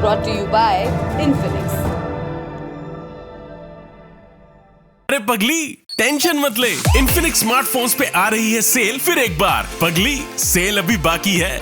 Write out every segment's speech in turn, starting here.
brought to you by Infinix. अरे पगली, tension मत ले, इन्फिनिक्स स्मार्टफोन्स पे आ रही है सेल फिर एक बार। पगली, सेल अभी बाकी है।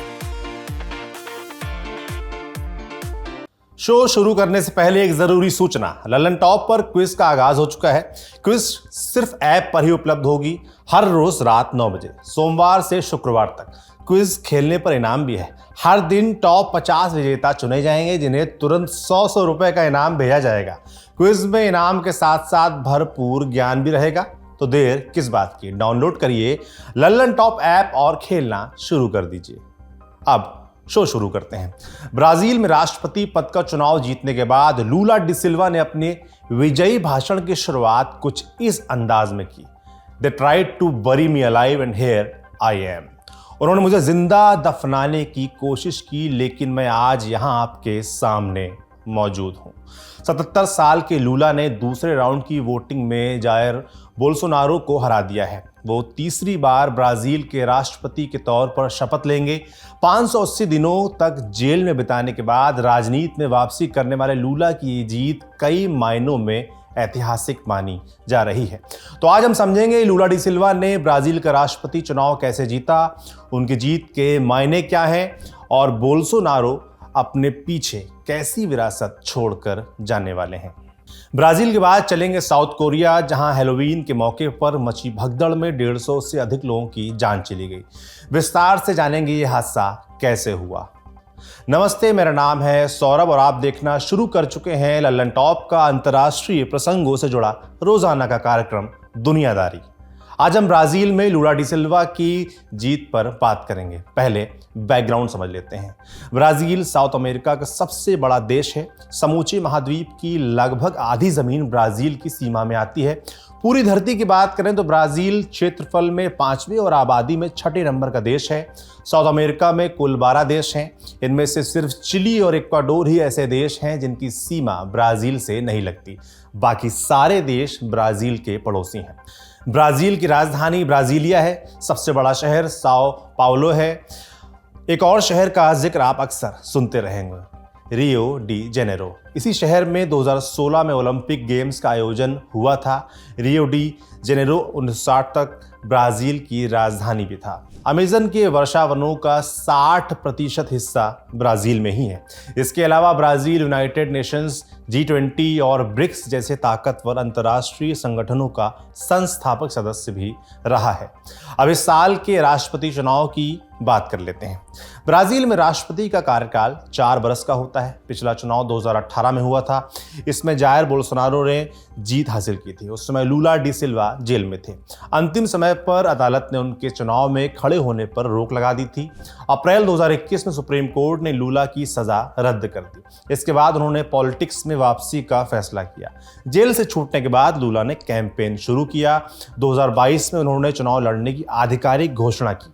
शो शुरू करने से पहले एक जरूरी सूचना, ललन टॉप पर क्विज का आगाज हो चुका है। क्विज सिर्फ ऐप पर ही उपलब्ध होगी, हर रोज रात 9 बजे, सोमवार से शुक्रवार तक। क्विज खेलने पर इनाम भी है। हर दिन टॉप 50 विजेता चुने जाएंगे, जिन्हें तुरंत 100 रुपए का इनाम भेजा जाएगा। क्विज में इनाम के साथ साथ भरपूर ज्ञान भी रहेगा, तो देर किस बात की, डाउनलोड करिए ललन टॉप ऐप और खेलना शुरू कर दीजिए। अब शो शुरू करते हैं। ब्राजील में राष्ट्रपति पद का चुनाव जीतने के बाद लूला डी सिल्वा ने अपने विजयी भाषण की शुरुआत कुछ इस अंदाज में की। दे tried to bury me alive and here I am. उन्होंने मुझे जिंदा दफनाने की कोशिश की, लेकिन मैं आज यहां आपके सामने मौजूद हूं। 77 साल के लूला ने दूसरे राउंड की वोटिंग में जायर बोल्सोनारो को हरा दिया है। वो तीसरी बार ब्राजील के राष्ट्रपति के तौर पर शपथ लेंगे। 580 दिनों तक जेल में बिताने के बाद राजनीति में वापसी करने वाले लूला की ये जीत कई मायनों में ऐतिहासिक मानी जा रही है। तो आज हम समझेंगे लूला डी सिल्वा ने ब्राजील का राष्ट्रपति चुनाव कैसे जीता, उनकी जीत के मायने क्या हैं और बोल्सोनारो अपने पीछे कैसी विरासत छोड़कर जाने वाले हैं। ब्राजील के बाद चलेंगे साउथ कोरिया, जहां हैलोवीन के मौके पर मची भगदड़ में 150 से अधिक लोगों की जान चली गई। विस्तार से जानेंगे ये हादसा कैसे हुआ। नमस्ते, मेरा नाम है सौरभ और आप देखना शुरू कर चुके हैं ललन टॉप का अंतर्राष्ट्रीय प्रसंगों से जुड़ा रोजाना का कार्यक्रम दुनियादारी। आज हम ब्राजील में लूला डी सिल्वा की जीत पर बात करेंगे। पहले बैकग्राउंड समझ लेते हैं। ब्राजील साउथ अमेरिका का सबसे बड़ा देश है। समूचे महाद्वीप की लगभग आधी जमीन ब्राजील की सीमा में आती है। पूरी धरती की बात करें तो ब्राजील क्षेत्रफल में 5वें और आबादी में 6ठे नंबर का देश है। साउथ अमेरिका में कुल 12 देश हैं। इनमें से सिर्फ चिली और इक्वाडोर ही ऐसे देश हैं जिनकी सीमा ब्राजील से नहीं लगती। बाकी सारे देश ब्राजील के पड़ोसी हैं। ब्राजील की राजधानी ब्राजीलिया है। सबसे बड़ा शहर साओ पाउलो है। एक और शहर का जिक्र आप अक्सर सुनते रहेंगे, रियो डी जेनेरो। इसी शहर में 2016 में ओलंपिक गेम्स का आयोजन हुआ था। रियो डी जेनेरो 1960 तक ब्राजील की राजधानी भी था। अमेज़न के वर्षावनों का 60% हिस्सा ब्राजील में ही है। इसके अलावा ब्राजील यूनाइटेड नेशंस, G20 और ब्रिक्स जैसे ताकतवर अंतर्राष्ट्रीय संगठनों का संस्थापक सदस्य भी रहा है। अब इस साल के राष्ट्रपति चुनाव की बात कर लेते हैं। ब्राजील में राष्ट्रपति का कार्यकाल 4 बरस का होता है। पिछला चुनाव 2018 में हुआ था। इसमें जायर बोल्सोनारो ने जीत हासिल की थी। उस समय लूला डी सिल्वा जेल में थे। अंतिम समय पर अदालत ने उनके चुनाव में खड़े होने पर रोक लगा दी थी। अप्रैल 2021 में सुप्रीम कोर्ट ने लूला की सजा रद्द कर दी। इसके बाद उन्होंने पॉलिटिक्स में वापसी का फैसला किया। जेल से छूटने के बाद लूला ने कैंपेन शुरू किया। 2022 में उन्होंने चुनाव लड़ने की आधिकारिक घोषणा की।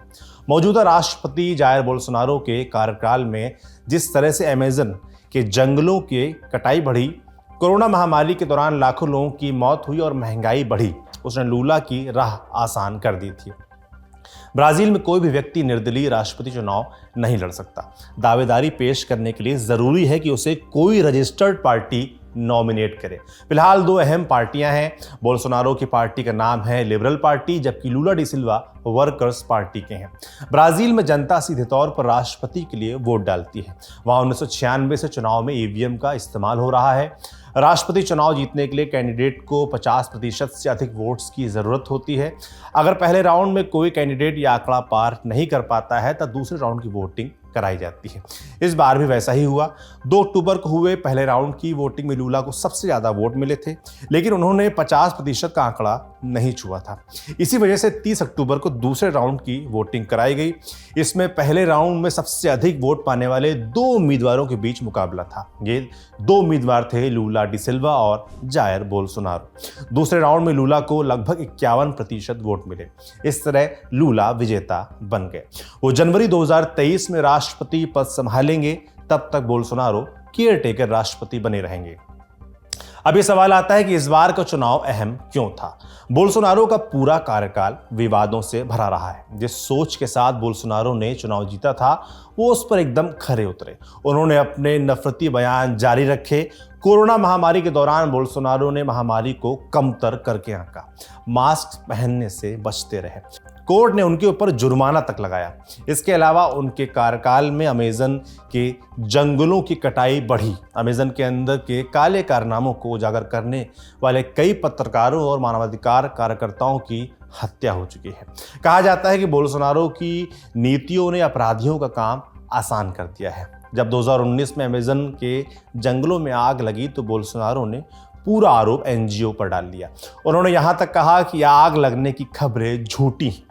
मौजूदा राष्ट्रपति जायर बोल्सोनारो के कार्यकाल में जिस तरह से अमेज़न के जंगलों की कटाई बढ़ी, कोरोना महामारी के दौरान लाखों लोगों की मौत हुई और महंगाई बढ़ी, उसने लूला की राह आसान कर दी थी। ब्राजील में कोई भी व्यक्ति निर्दलीय राष्ट्रपति चुनाव नहीं लड़ सकता। दावेदारी पेश करने के लिए जरूरी है कि उसे कोई रजिस्टर्ड पार्टी नॉमिनेट करे। फिलहाल 2 अहम पार्टियां हैं। बोल्सोनारो की पार्टी का नाम है लिबरल पार्टी, जबकि लूला डी सिल्वा वर्कर्स पार्टी के हैं। ब्राजील में जनता सीधे तौर पर राष्ट्रपति के लिए वोट डालती है। वहां 1996 से चुनाव में ईवीएम का इस्तेमाल हो रहा है। राष्ट्रपति चुनाव जीतने के लिए कैंडिडेट को 50% से अधिक वोट्स की जरूरत होती है। अगर पहले राउंड में कोई कैंडिडेट यह आंकड़ा पार नहीं कर पाता है तो दूसरे राउंड की वोटिंग कराई जाती है। इस बार भी वैसा ही हुआ। 2 अक्टूबर को हुए पहले राउंड की वोटिंग में लूला को सबसे ज्यादा वोट मिले थे, लेकिन उन्होंने 50% का आंकड़ा नहीं छुआ था। इसी वजह से 30 अक्टूबर को दूसरे राउंड की वोटिंग कराई गई। इसमें पहले राउंड में सबसे अधिक वोट पाने वाले 2 उम्मीदवारों के बीच मुकाबला था। ये 2 उम्मीदवार थे लूला डी सिल्वा और जायर बोल्सोनारो। दूसरे राउंड में लूला को लगभग 51% वोट मिले। इस तरह लूला विजेता बन गए। वो जनवरी 2023 में राष्ट्रपति पद संभालेंगे। तब तक बोल्सोनारो केयरटेकर राष्ट्रपति बने रहेंगे। अब ये सवाल आता है कि इस बार का चुनाव अहम क्यों था। बोल्सोनारो का पूरा कार्यकाल विवादों से भरा रहा है। जिस सोच के साथ बोल्सोनारो ने चुनाव जीता था वो उस पर एकदम खरे उतरे। उन्होंने अपने नफरती बयान जारी रखे। कोरोना महामारी के दौरान बोल्सोनारो ने महामारी को कमतर करके आंका। मास्क पहनने से बचते रहे। कोर्ट ने उनके ऊपर जुर्माना तक लगाया। इसके अलावा उनके कार्यकाल में अमेज़न के जंगलों की कटाई बढ़ी। अमेज़न के अंदर के काले कारनामों को उजागर करने वाले कई पत्रकारों और मानवाधिकार कार्यकर्ताओं की हत्या हो चुकी है। कहा जाता है कि बोल्सोनारो की नीतियों ने अपराधियों का काम आसान कर दिया है। जब 2019 में अमेज़न के जंगलों में आग लगी तो बोल्सोनारो ने पूरा आरोप एनजीओ पर डाल दिया। उन्होंने यहां तक कहा कि आग लगने की खबरें झूठी हैं।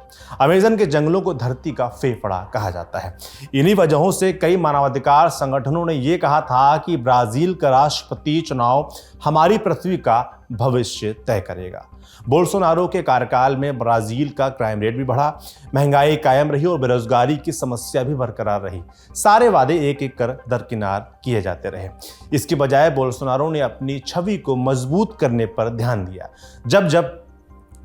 अमेज़न के जंगलों को धरती का फेफड़ा कहा जाता है। इन्हीं वजहों से कई मानवाधिकार संगठनों ने यह कहा था कि ब्राजील का राष्ट्रपति चुनाव हमारी पृथ्वी का भविष्य तय करेगा। बोल्सोनारो के कार्यकाल में ब्राजील का क्राइम रेट भी बढ़ा, महंगाई कायम रही और बेरोजगारी की समस्या भी बरकरार रही। सारे वादे एक एक कर दरकिनार किए जाते रहे। इसकी बजाय बोल्सोनारो ने अपनी छवि को मजबूत करने पर ध्यान दिया। जब जब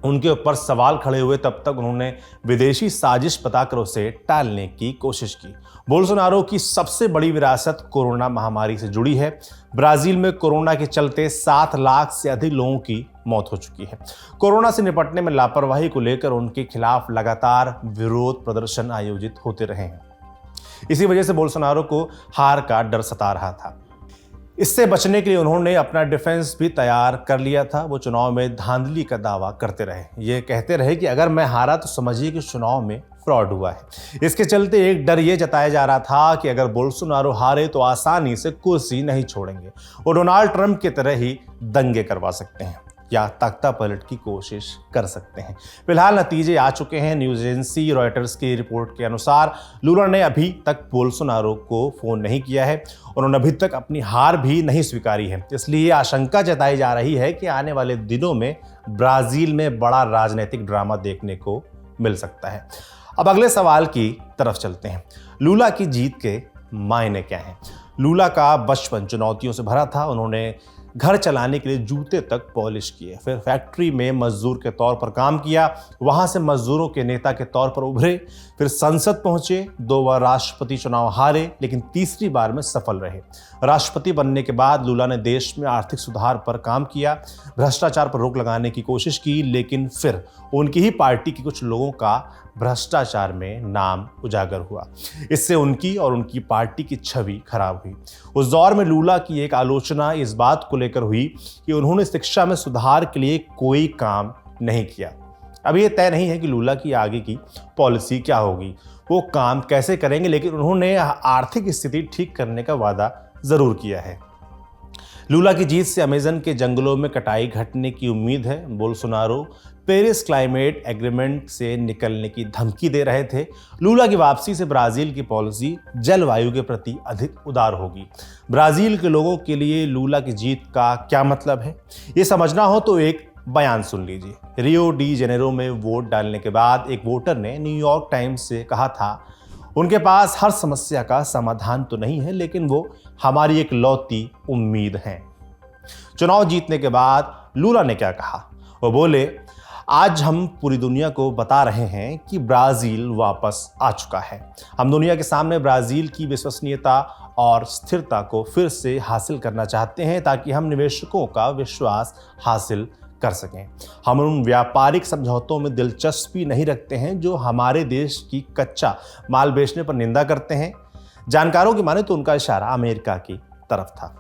उनके ऊपर सवाल खड़े हुए तब तक उन्होंने विदेशी साजिश बताकर उसे टालने की कोशिश की। बोल्सोनारो की सबसे बड़ी विरासत कोरोना महामारी से जुड़ी है। ब्राजील में कोरोना के चलते 7 लाख से अधिक लोगों की मौत हो चुकी है। कोरोना से निपटने में लापरवाही को लेकर उनके खिलाफ लगातार विरोध प्रदर्शन आयोजित होते रहे हैं। इसी वजह से बोल्सोनारो को हार का डर सता रहा था। इससे बचने के लिए उन्होंने अपना डिफेंस भी तैयार कर लिया था। वो चुनाव में धांधली का दावा करते रहे। ये कहते रहे कि अगर मैं हारा तो समझिए कि चुनाव में फ्रॉड हुआ है। इसके चलते एक डर ये जताया जा रहा था कि अगर बोल्सोनारो हारे तो आसानी से कुर्सी नहीं छोड़ेंगे। वो डोनाल्ड ट्रंप की तरह ही दंगे करवा सकते हैं या तख्ता पलट की कोशिश कर सकते हैं। फिलहाल नतीजे आ चुके हैं। न्यूज एजेंसी रॉयटर्स की रिपोर्ट के अनुसार लूला ने अभी तक बोल्सोनारो को फोन नहीं किया है। उन्होंने अभी तक अपनी हार भी नहीं स्वीकारी है। इसलिए आशंका जताई जा रही है कि आने वाले दिनों में ब्राजील में बड़ा राजनीतिक ड्रामा देखने को मिल सकता है। अब अगले सवाल की तरफ चलते हैं। लूला की जीत के मायने क्या हैं? लूला का बचपन चुनौतियों से भरा था। उन्होंने घर चलाने के लिए जूते तक पॉलिश किए, फिर फैक्ट्री में मजदूर के तौर पर काम किया, वहां से मजदूरों के नेता के तौर पर उभरे, फिर संसद पहुंचे, 2 बार राष्ट्रपति चुनाव हारे लेकिन तीसरी बार में सफल रहे। राष्ट्रपति बनने के बाद लूला ने देश में आर्थिक सुधार पर काम किया, भ्रष्टाचार पर रोक लगाने की कोशिश की, लेकिन फिर उनकी ही पार्टी के कुछ लोगों का भ्रष्टाचार में नाम उजागर हुआ। इससे उनकी और उनकी पार्टी की छवि खराब हुई। उस दौर में लूला की एक आलोचना इस बात को लेकर हुई कि उन्होंने शिक्षा में सुधार के लिए कोई काम नहीं किया। अब ये तय नहीं है कि लूला की आगे की पॉलिसी क्या होगी, वो काम कैसे करेंगे, लेकिन उन्होंने आर्थिक स्थिति ठीक करने का वादा जरूर किया है। लूला की जीत से अमेज़न के जंगलों में कटाई घटने की उम्मीद है। बोल्सोनारो पेरिस क्लाइमेट एग्रीमेंट से निकलने की धमकी दे रहे थे। लूला की वापसी से ब्राजील की पॉलिसी जलवायु के प्रति अधिक उदार होगी। ब्राजील के लोगों के लिए लूला की जीत का क्या मतलब है, ये समझना हो तो एक बयान सुन लीजिए। रियो डी जेनेरो में वोट डालने के बाद एक वोटर ने न्यूयॉर्क टाइम्स से कहा था, उनके पास हर समस्या का समाधान तो नहीं है, लेकिन वो हमारी एक लौती उम्मीद है। चुनाव जीतने के बाद लूला ने क्या कहा? वो बोले, आज हम पूरी दुनिया को बता रहे हैं कि ब्राजील वापस आ चुका है। हम दुनिया के सामने ब्राजील की विश्वसनीयता और स्थिरता को फिर से हासिल करना चाहते हैं ताकि हम निवेशकों का विश्वास हासिल कर सकें। हम उन व्यापारिक समझौतों में दिलचस्पी नहीं रखते हैं जो हमारे देश की कच्चा माल बेचने पर निंदा करते हैं। जानकारों की माने तो उनका इशारा अमेरिका की तरफ था।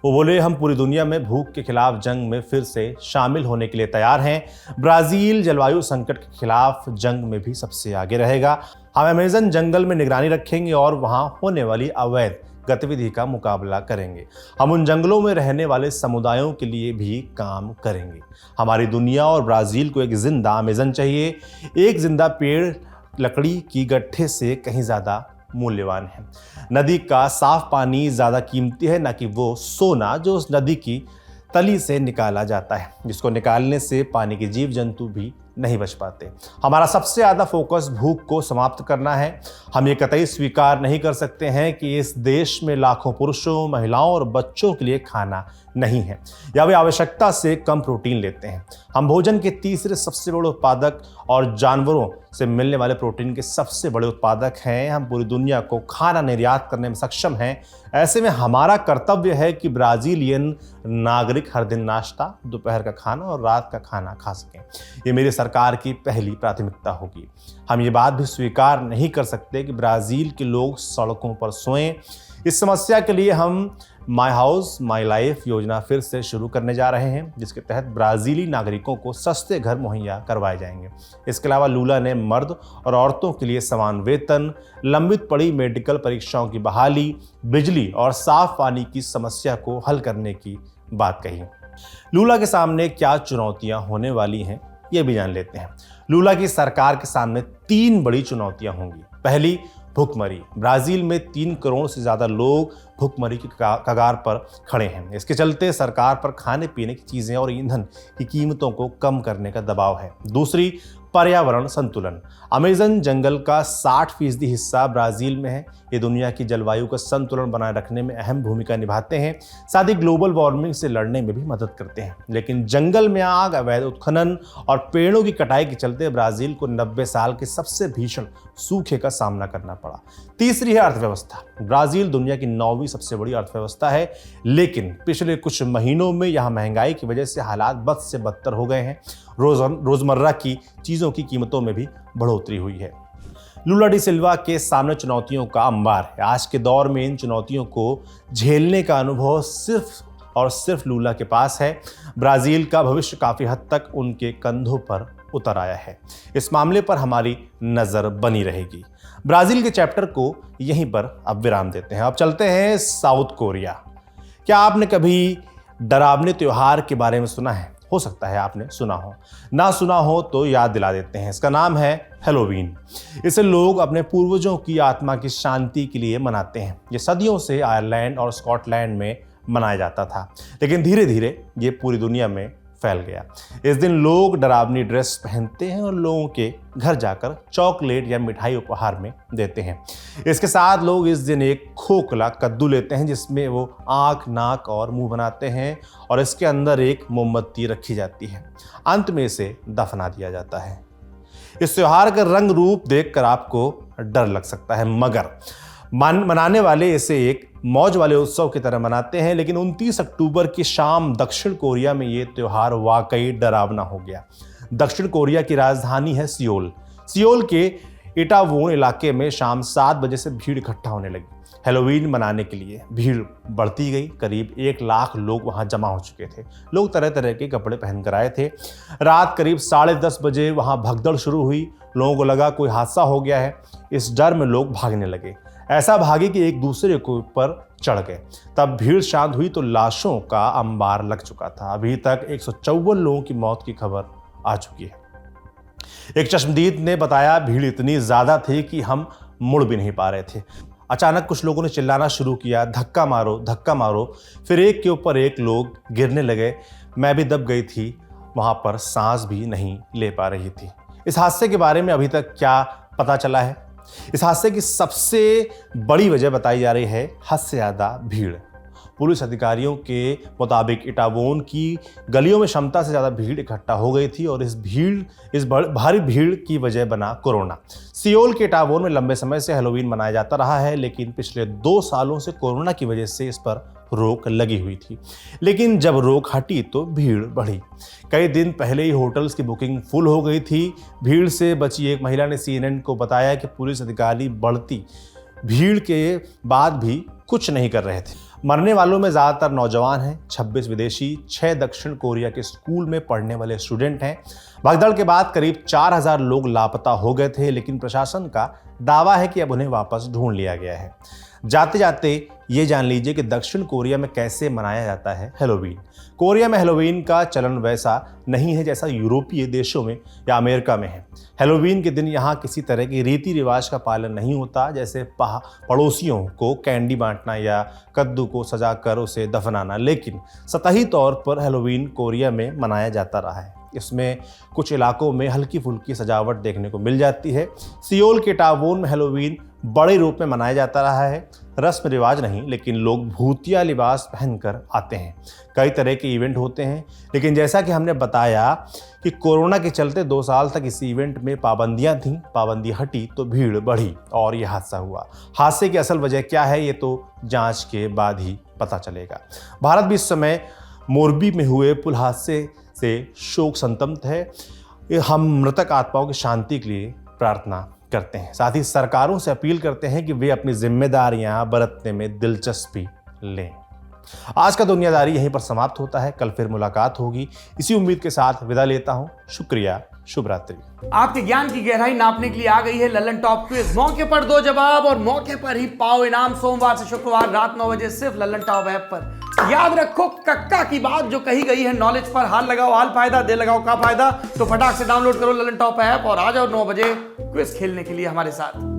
वो बोले, हम पूरी दुनिया में भूख के खिलाफ जंग में फिर से शामिल होने के लिए तैयार हैं। ब्राजील जलवायु संकट के खिलाफ जंग में भी सबसे आगे रहेगा। हम अमेज़न जंगल में निगरानी रखेंगे और वहां होने वाली अवैध गतिविधि का मुकाबला करेंगे। हम उन जंगलों में रहने वाले समुदायों के लिए भी काम करेंगे। हमारी दुनिया और ब्राजील को एक जिंदा अमेज़न चाहिए। एक जिंदा पेड़ लकड़ी की गट्ठे से कहीं ज़्यादा मूल्यवान है। नदी का साफ पानी ज़्यादा कीमती है, न कि वो सोना जो उस नदी की तली से निकाला जाता है, जिसको निकालने से पानी के जीव जंतु भी नहीं बच पाते। हमारा सबसे ज़्यादा फोकस भूख को समाप्त करना है। हम ये कतई स्वीकार नहीं कर सकते हैं कि इस देश में लाखों पुरुषों, महिलाओं और बच्चों के लिए खाना नहीं है या वे आवश्यकता से कम प्रोटीन लेते हैं। हम भोजन के तीसरे सबसे बड़े उत्पादक और जानवरों से मिलने वाले प्रोटीन के सबसे बड़े उत्पादक हैं। हम पूरी दुनिया को खाना निर्यात करने में सक्षम हैं। ऐसे में हमारा कर्तव्य है कि ब्राज़ीलियन नागरिक हर दिन नाश्ता, दोपहर का खाना और रात का खाना खा सकें। ये मेरी सरकार की पहली प्राथमिकता होगी। हम ये बात भी स्वीकार नहीं कर सकते कि ब्राज़ील के लोग सड़कों पर सोएं। इस समस्या के लिए हम माई हाउस माई लाइफ योजना फिर से शुरू करने जा रहे हैं, जिसके तहत ब्राज़ीली नागरिकों को सस्ते घर मुहैया करवाए जाएंगे। इसके अलावा लूला ने मर्द और औरतों के लिए समान वेतन, लंबित पड़ी मेडिकल परीक्षाओं की बहाली, बिजली और साफ पानी की समस्या को हल करने की बात कही। लूला के सामने क्या चुनौतियां होने वाली हैं, ये भी जान लेते हैं। लूला की सरकार के सामने 3 बड़ी चुनौतियां होंगी। पहली, भुखमरी। ब्राज़ील में 3 करोड़ से ज़्यादा लोग भुखमरी की कगार पर खड़े हैं। इसके चलते सरकार पर खाने पीने की चीज़ें और ईंधन की कीमतों को कम करने का दबाव है। दूसरी, पर्यावरण संतुलन। अमेज़न जंगल का 60% हिस्सा ब्राज़ील में है। ये दुनिया की जलवायु का संतुलन बनाए रखने में अहम भूमिका निभाते हैं, साथ ही ग्लोबल वार्मिंग से लड़ने में भी मदद करते हैं। लेकिन जंगल में आग, अवैध उत्खनन और पेड़ों की कटाई के चलते ब्राज़ील को 90 साल के सबसे भीषण सूखे का सामना करना पड़ा। तीसरी है अर्थव्यवस्था। ब्राज़ील दुनिया की 9वीं सबसे बड़ी अर्थव्यवस्था है, लेकिन पिछले कुछ महीनों में यहाँ महंगाई की वजह से हालात बद से बदतर हो गए हैं। रोजमर्रा की चीज़ों की कीमतों में भी बढ़ोतरी हुई है। लूला डी सिल्वा के सामने चुनौतियों का अंबार है। आज के दौर में इन चुनौतियों को झेलने का अनुभव सिर्फ और सिर्फ लूला के पास है। ब्राज़ील का भविष्य काफ़ी हद तक उनके कंधों पर उतर आया है। इस मामले पर हमारी नज़र बनी रहेगी। ब्राज़ील के चैप्टर को यहीं पर अब विराम देते हैं। अब चलते हैं साउथ कोरिया। क्या आपने कभी डरावने त्योहार के बारे में सुना है? हो सकता है आपने सुना हो, ना सुना हो तो याद दिला देते हैं। इसका नाम है हैलोवीन। इसे लोग अपने पूर्वजों की आत्मा की शांति के लिए मनाते हैं। ये सदियों से आयरलैंड और स्कॉटलैंड में मनाया जाता था, लेकिन धीरे धीरे ये पूरी दुनिया में फैल गया। इस दिन लोग डरावनी ड्रेस पहनते हैं और लोगों के घर जाकर चॉकलेट या मिठाई उपहार में देते हैं। इसके साथ लोग इस दिन एक खोखला कद्दू लेते हैं, जिसमें वो आँख, नाक और मुंह बनाते हैं और इसके अंदर एक मोमबत्ती रखी जाती है। अंत में इसे दफना दिया जाता है। इस त्योहार का रंग रूप देखकर आपको डर लग सकता है, मगर मनाने वाले इसे एक मौज वाले उत्सव की तरह मनाते हैं। लेकिन 29 अक्टूबर की शाम दक्षिण कोरिया में ये त्यौहार वाकई डरावना हो गया। दक्षिण कोरिया की राजधानी है सियोल। सियोल के इटावोन इलाके में शाम 7 बजे से भीड़ इकट्ठा होने लगी। हैलोवीन मनाने के लिए भीड़ बढ़ती गई। करीब 1 लाख लोग वहां जमा हो चुके थे। लोग तरह तरह के कपड़े पहनकर आए थे। रात करीब 10:30 बजे वहां भगदड़ शुरू हुई। लोगों को लगा कोई हादसा हो गया है। इस डर में लोग भागने लगे। ऐसा भागे कि एक दूसरे के ऊपर चढ़ गए। तब भीड़ शांत हुई तो लाशों का अंबार लग चुका था। अभी तक 154 लोगों की मौत की खबर आ चुकी है। एक चश्मदीद ने बताया, भीड़ इतनी ज्यादा थी कि हम मुड़ भी नहीं पा रहे थे। अचानक कुछ लोगों ने चिल्लाना शुरू किया, धक्का मारो, धक्का मारो। फिर एक के ऊपर एक लोग गिरने लगे। मैं भी दब गई थी, वहां पर सांस भी नहीं ले पा रही थी। इस हादसे के बारे में अभी तक क्या पता चला है? इस हादसे की सबसे बड़ी वजह बताई जा रही है हद से ज़्यादा भीड़। पुलिस अधिकारियों के मुताबिक इटावोन की गलियों में क्षमता से ज़्यादा भीड़ इकट्ठा हो गई थी और इस भारी भीड़ की वजह बना कोरोना। सियोल के इटावोन में लंबे समय से हैलोवीन मनाया जाता रहा है, लेकिन पिछले 2 सालों से कोरोना की वजह से इस पर रोक लगी हुई थी। लेकिन जब रोक हटी तो भीड़ बढ़ी। कई दिन पहले ही होटल्स की बुकिंग फुल हो गई थी। भीड़ से बची एक महिला ने CNN को बताया कि पुलिस अधिकारी बढ़ती भीड़ के बाद भी कुछ नहीं कर रहे थे। मरने वालों में ज़्यादातर नौजवान हैं, 26 विदेशी, 6 दक्षिण कोरिया के स्कूल में पढ़ने वाले स्टूडेंट हैं। भगदड़ के बाद करीब 4000 लोग लापता हो गए थे, लेकिन प्रशासन का दावा है कि अब उन्हें वापस ढूंढ लिया गया है। जाते जाते ये जान लीजिए कि दक्षिण कोरिया में कैसे मनाया जाता है हैलोवीन। कोरिया में हैलोवीन का चलन वैसा नहीं है जैसा यूरोपीय देशों में या अमेरिका में है। हैलोवीन के दिन यहाँ किसी तरह की रीति रिवाज का पालन नहीं होता, जैसे पड़ोसियों को कैंडी बांटना या कद्दू को सजाकर उसे दफनाना। लेकिन सतही तौर पर हैलोवीन कोरिया में मनाया जाता रहा है। इसमें कुछ इलाकों में हल्की फुल्की सजावट देखने को मिल जाती है। सियोल के टावोन में हैलोवीन बड़े रूप में मनाया जाता रहा है। रस्म रिवाज नहीं, लेकिन लोग भूतिया लिबास पहनकर आते हैं। कई तरह के इवेंट होते हैं, लेकिन जैसा कि हमने बताया कि कोरोना के चलते 2 साल तक इस इवेंट में पाबंदियां थीं। पाबंदी हटी तो भीड़ बढ़ी और यह हादसा हुआ। हादसे की असल वजह क्या है, ये तो जांच के बाद ही पता चलेगा। भारत भी इस समय मोरबी में हुए पुल हादसे से शोक संतप्त है। हम मृतक आत्माओं की शांति के लिए प्रार्थना करते हैं। साथ ही सरकारों से अपील करते हैं कि वे अपनी जिम्मेदारियां बरतने में दिलचस्पी लें। आज का दुनियादारी यहीं पर समाप्त होता है। कल फिर मुलाकात होगी। इसी उम्मीद के साथ विदा लेता हूं। शुक्रिया, शुभ रात्रि। आपके ज्ञान की गहराई नापने के लिए आ गई है ललन टॉप क्विज। मौके पर दो जवाब और मौके पर ही पाओ इनाम। सोमवार से शुक्रवार रात 9 बजे सिर्फ ललन टॉप ऐप पर। याद रखो कक्का की बात जो कही गई है नॉलेज पर हाल लगाओ हाल फायदा, दे लगाओ का फायदा। तो फटाक से डाउनलोड करो ललन टॉप ऐप और आ जाओ 9 बजे क्विज खेलने के लिए हमारे साथ।